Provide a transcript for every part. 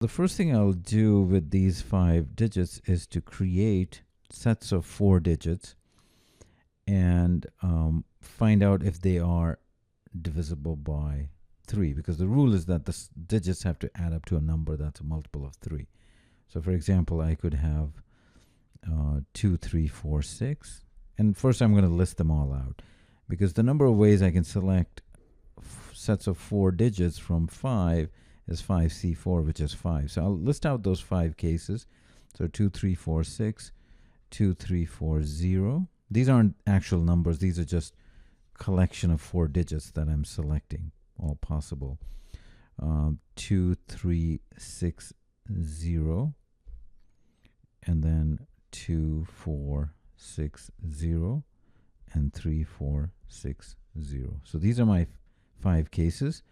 The first thing I'll do with these 5 digits is to create sets of 4 digits and find out if they are divisible by 3, because the rule is that the digits have to add up to a number that's a multiple of 3. So for example, I could have 2, 3, 4, 6. And first I'm going to list them all out, because the number of ways I can select sets of 4 digits from 5 is 5C4, which is 5. So I'll list out those 5 cases. So 2, 3, 4, 6, 2, 3, 4, 0. These aren't actual numbers. These are just collection of 4 digits that I'm selecting, all possible. 2, 3, 6, 0. And then 2, 4, 6, 0. And 3, 4, 6, 0. So these are my 5 cases.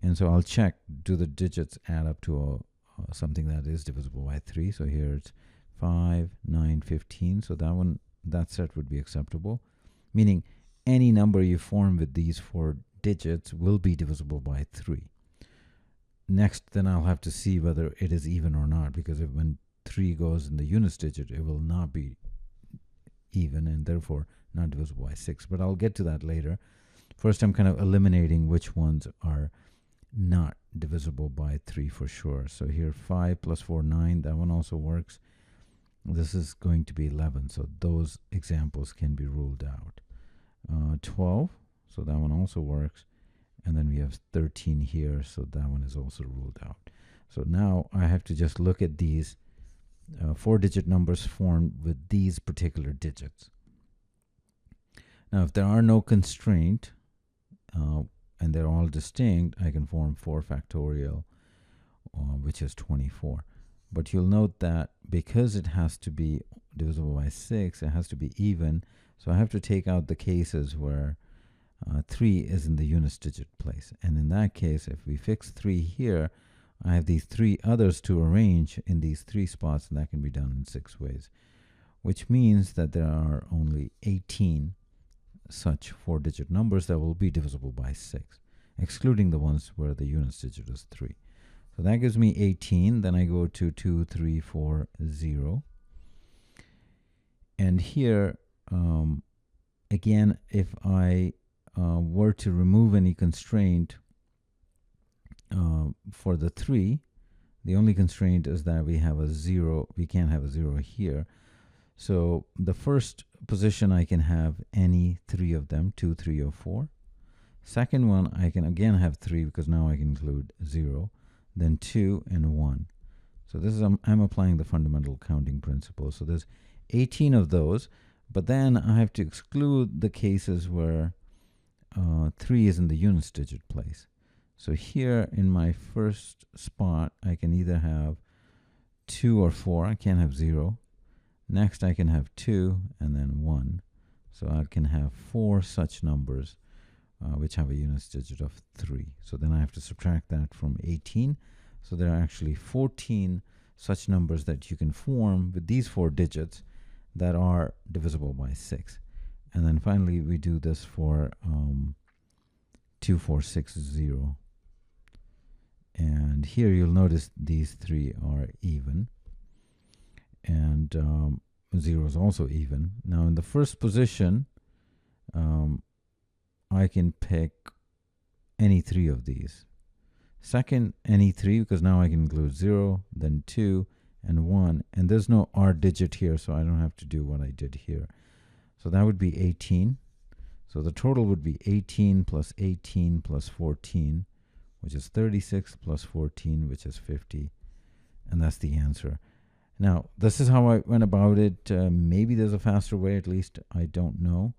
And so I'll check, do the digits add up to something that is divisible by 3? So here it's 5, 9, 15. So that set would be acceptable, meaning any number you form with these 4 digits will be divisible by 3. Next, then I'll have to see whether it is even or not, because when 3 goes in the units digit, it will not be even and therefore not divisible by 6. But I'll get to that later. First, I'm kind of eliminating which ones are not divisible by 3 for sure. So here 5 plus 4, 9, that one also works. This is going to be 11, so those examples can be ruled out. 12, so that one also works. And then we have 13 here, so that one is also ruled out. So now I have to just look at these 4-digit numbers formed with these particular digits. Now if there are no constraint, and they're all distinct, I can form 4 factorial, which is 24. But you'll note that because it has to be divisible by 6, it has to be even. So I have to take out the cases where 3 is in the units digit place. And in that case, if we fix 3 here, I have these 3 others to arrange in these 3 spots, and that can be done in 6 ways, which means that there are only 18 such 4-digit numbers that will be divisible by 6, excluding the ones where the units digit is 3. So that gives me 18. Then I go to 2, 3, 4, 0. And here, again, if I were to remove any constraint for the 3, the only constraint is that we have a 0. We can't have a 0 here. So the first position, I can have any 3 of them, 2, 3, or 4. Second one, I can again have 3 because now I can include 0. Then 2 and 1. So this is I'm applying the fundamental counting principle. So there's 18 of those, but then I have to exclude the cases where 3 is in the units digit place. So here in my first spot, I can either have 2 or 4. I can't have 0. Next, I can have 2 and then 1. So I can have 4 such numbers which have a units digit of 3. So then I have to subtract that from 18. So there are actually 14 such numbers that you can form with these 4 digits that are divisible by 6. And then finally, we do this for 2, 4, 6, 0. And here you'll notice these 3 are even. And 0 is also even. Now in the first position, I can pick any 3 of these. Second, any 3, because now I can include 0, then 2, and 1. And there's no R digit here, so I don't have to do what I did here. So that would be 18. So the total would be 18 plus 18 plus 14, which is 36, plus 14, which is 50. And that's the answer. Now, this is how I went about it. Maybe there's a faster way, at least I don't know.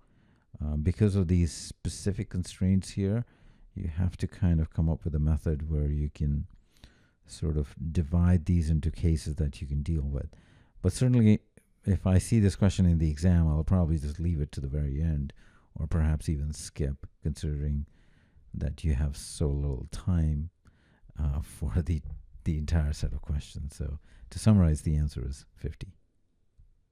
Because of these specific constraints here, you have to kind of come up with a method where you can sort of divide these into cases that you can deal with. But certainly, if I see this question in the exam, I'll probably just leave it to the very end, or perhaps even skip, considering that you have so little time for the entire set of questions. So to summarize, the answer is 50.